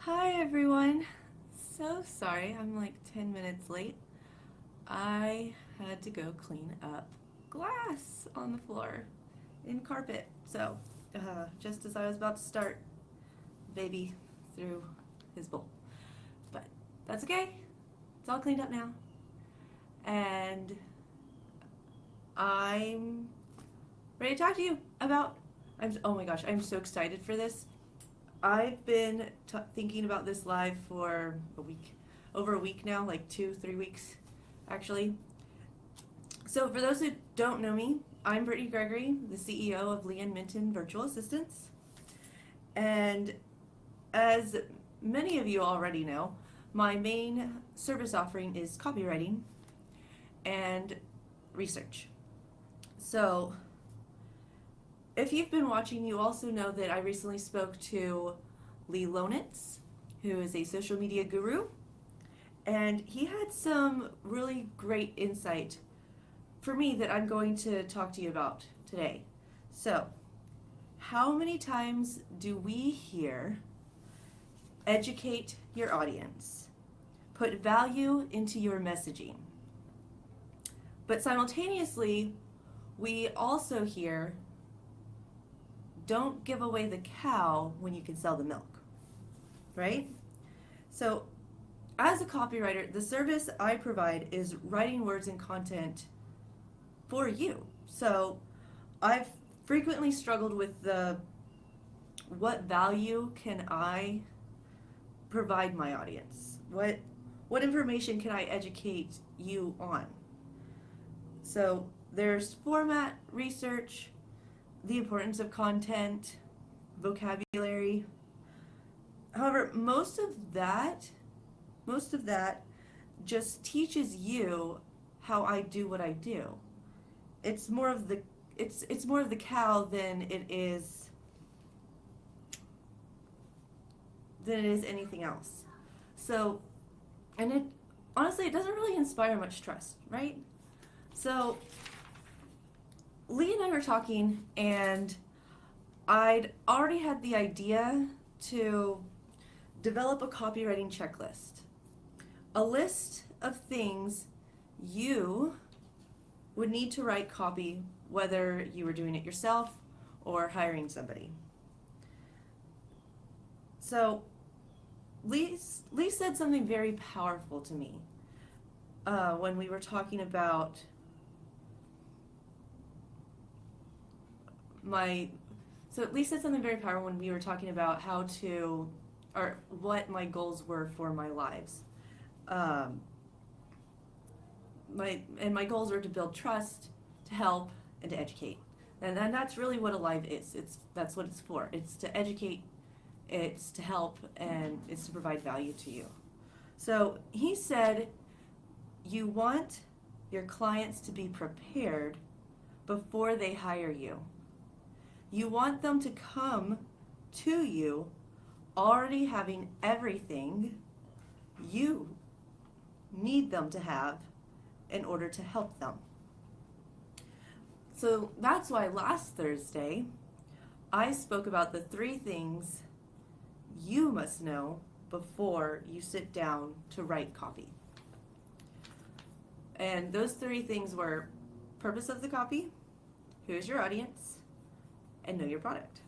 Hi everyone. So sorry, I'm like 10 minutes late. I had to go clean up glass on the floor in carpet. Just as I was about to start, baby threw his bowl. But that's okay. It's all cleaned up now. And I'm ready to talk to you about. Oh my gosh, I'm so excited for this. I've been thinking about this live for over a week now, like 2, 3 weeks, actually. So for those who don't know me, I'm Brittany Gregory, the CEO of Leeann Minton Virtual Assistants. And as many of you already know, my main service offering is copywriting and research. So if you've been watching, you also know that I recently spoke to Leeann, who is a social media guru, and he had some really great insight for me that I'm going to talk to you about today. So, how many times do we hear educate your audience, put value into your messaging? But simultaneously, we also hear don't give away the cow when you can sell the milk, right? So, as a copywriter, the service I provide is writing words and content for you. So, I've frequently struggled with what value can I provide my audience? What information can I educate you on? So, there's format, research, the importance of content, vocabulary. However, most of that just teaches you how I do what I do. It's more of the cow than it is anything else. So, and it honestly it doesn't really inspire much trust, right? So, Lee and I were talking, and I'd already had the idea to develop a copywriting checklist, a list of things you would need to write copy, whether you were doing it yourself or hiring somebody. So, Lee said something very powerful to me when we were talking about so Lee said something very powerful when we were talking about or what my goals were for my lives. My goals were to build trust, to help, and to educate. And that's really what a live is. That's what it's for. It's to educate, it's to help, and it's to provide value to you. So he said, you want your clients to be prepared before they hire you. You want them to come to you already having everything you need them to have in order to help them. So that's why last Thursday I spoke about the 3 things you must know before you sit down to write copy. And those 3 things were purpose of the copy, who is your audience, and know your product.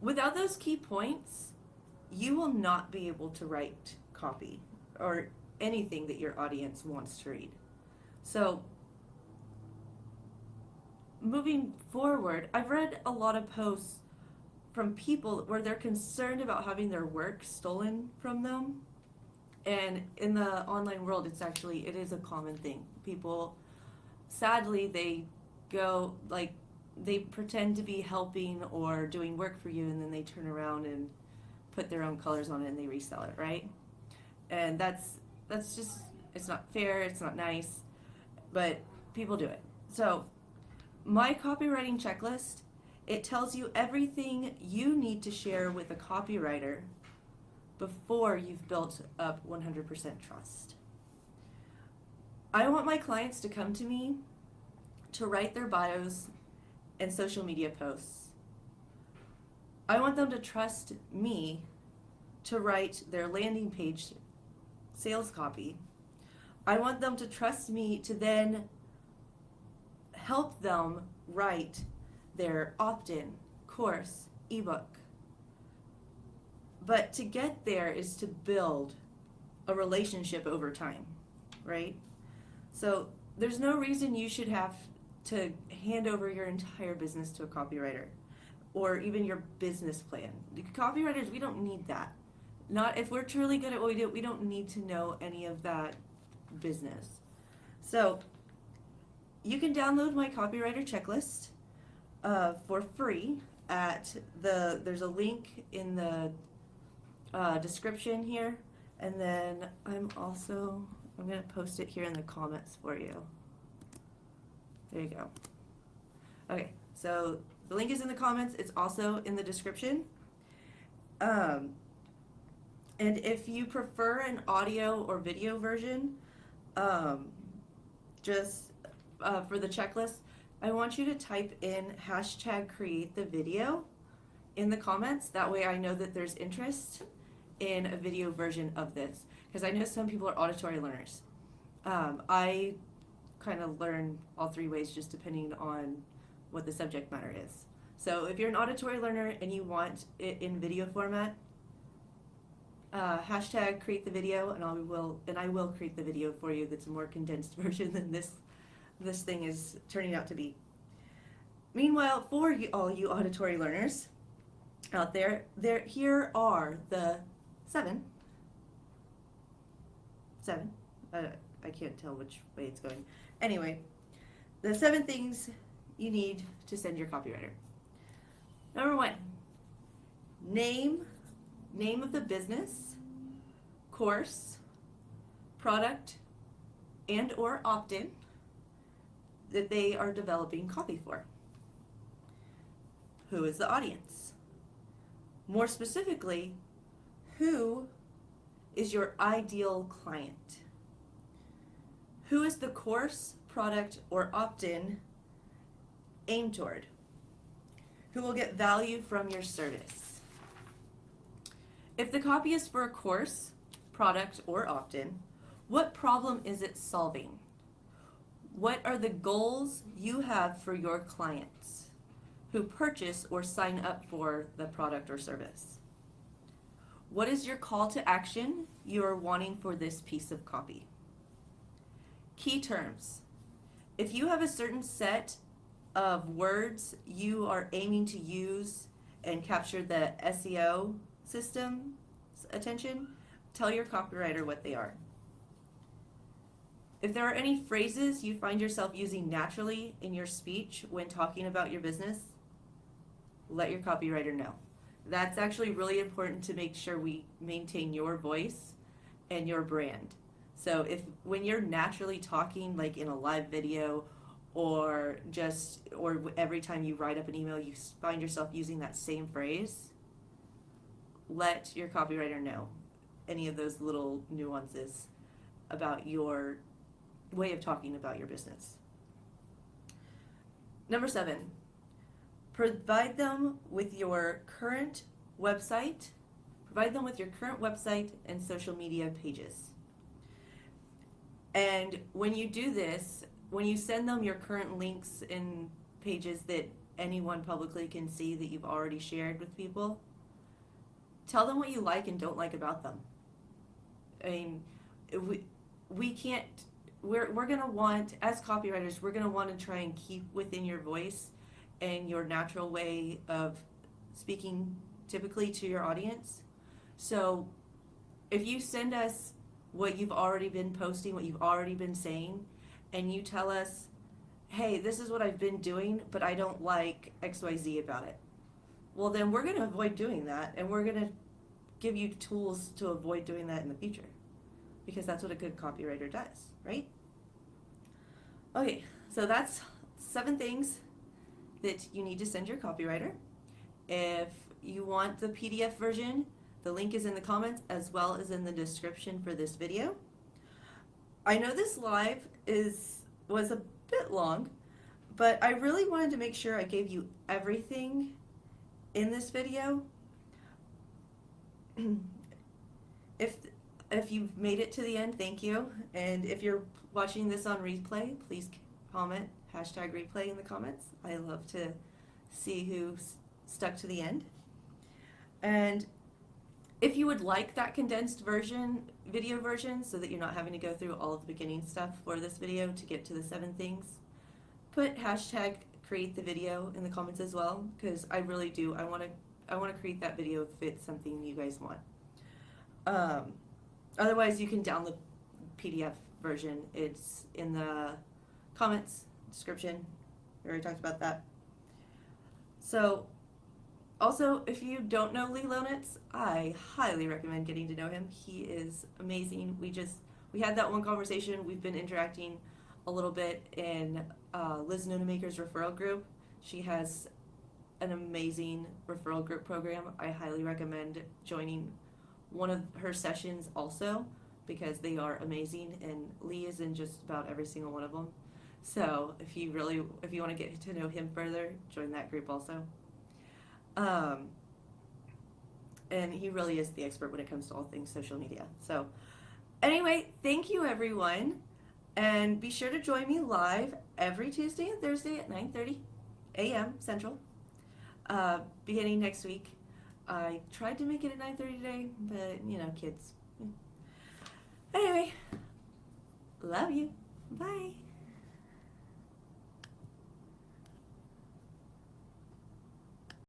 Without those key points, you will not be able to write copy or anything that your audience wants to read. So, moving forward, I've read a lot of posts from people where they're concerned about having their work stolen from them. And in the online world, it is a common thing. People, sadly, they pretend to be helping or doing work for you, and then they turn around and put their own colors on it and they resell it, right? And that's just, it's not fair, it's not nice, but people do it. So my copywriting checklist, it tells you everything you need to share with a copywriter before you've built up 100% trust. I want my clients to come to me to write their bios and social media posts. I want them to trust me to write their landing page sales copy. I want them to trust me to then help them write their opt-in, course, ebook. But to get there is to build a relationship over time, right? So there's no reason you should have to hand over your entire business to a copywriter or even your business plan. Copywriters, we don't need that. Not if we're truly good at what we do, we don't need to know any of that business. So you can download my copywriter checklist for free at there's a link in the description here, and then I'm going to post it here in the comments for you. There you go. Okay, so the link is in the comments. It's also in the description. And if you prefer an audio or video version, just for the checklist, I want you to type in #createthevideo in the comments. That way I know that there's interest in a video version of this, because I know some people are auditory learners. I kind of learn all three ways, just depending on what the subject matter is. So if you're an auditory learner and you want it in video format, #createthevideo, and I will create the video for you that's a more condensed version than this thing is turning out to be. Meanwhile, for all you auditory learners out there, here are the seven. I can't tell which way it's going. Anyway, the 7 things you need to send your copywriter. Number 1, name of the business, course, product, and or opt-in that they are developing copy for. Who is the audience? More specifically, who is your ideal client? Who is the course, product, or opt-in aimed toward? Who will get value from your service? If the copy is for a course, product, or opt-in, what problem is it solving? What are the goals you have for your clients who purchase or sign up for the product or service? What is your call to action you are wanting for this piece of copy? Key terms. If you have a certain set of words you are aiming to use and capture the SEO system's attention, tell your copywriter what they are. If there are any phrases you find yourself using naturally in your speech when talking about your business, let your copywriter know. That's actually really important to make sure we maintain your voice and your brand. So when you're naturally talking, like in a live video or every time you write up an email, you find yourself using that same phrase, let your copywriter know any of those little nuances about your way of talking about your business. Number 7, provide them with your current website. Provide them with your current website and social media pages. And when you do this, when you send them your current links and pages that anyone publicly can see that you've already shared with people, tell them what you like and don't like about them. I mean, we can't, we're going to want, as copywriters, we're going to want to try and keep within your voice and your natural way of speaking typically to your audience. So if you send us what you've already been posting, what you've already been saying, and you tell us, hey, this is what I've been doing, but I don't like XYZ about it, well, then we're going to avoid doing that, and we're going to give you tools to avoid doing that in the future, because that's what a good copywriter does, right? Okay, so that's 7 things that you need to send your copywriter. If you want the PDF version, the link is in the comments as well as in the description for this video. I know this live was a bit long, but I really wanted to make sure I gave you everything in this video. if you've made it to the end, thank you. And if you're watching this on replay, please comment #replay in the comments. I love to see who's stuck to the end. And if you would like that condensed version, video version, so that you're not having to go through all of the beginning stuff for this video to get to the 7 things, put #create the video in the comments as well, because I really do. I want to create that video if it's something you guys want. Otherwise, you can download the PDF version. It's in the comments, description. We already talked about that. So, also, if you don't know Leeann, I highly recommend getting to know him. He is amazing. We had that one conversation. We've been interacting a little bit in Liz Nunemaker's referral group. She has an amazing referral group program. I highly recommend joining one of her sessions also, because they are amazing, and Lee is in just about every single one of them. So if you want to get to know him further, join that group also. And he really is the expert when it comes to all things social media. So anyway, thank you everyone, and be sure to join me live every Tuesday and Thursday at 9:30 a.m. Central, beginning next week. I tried to make it at 9:30 today, but kids. Anyway, love you. Bye.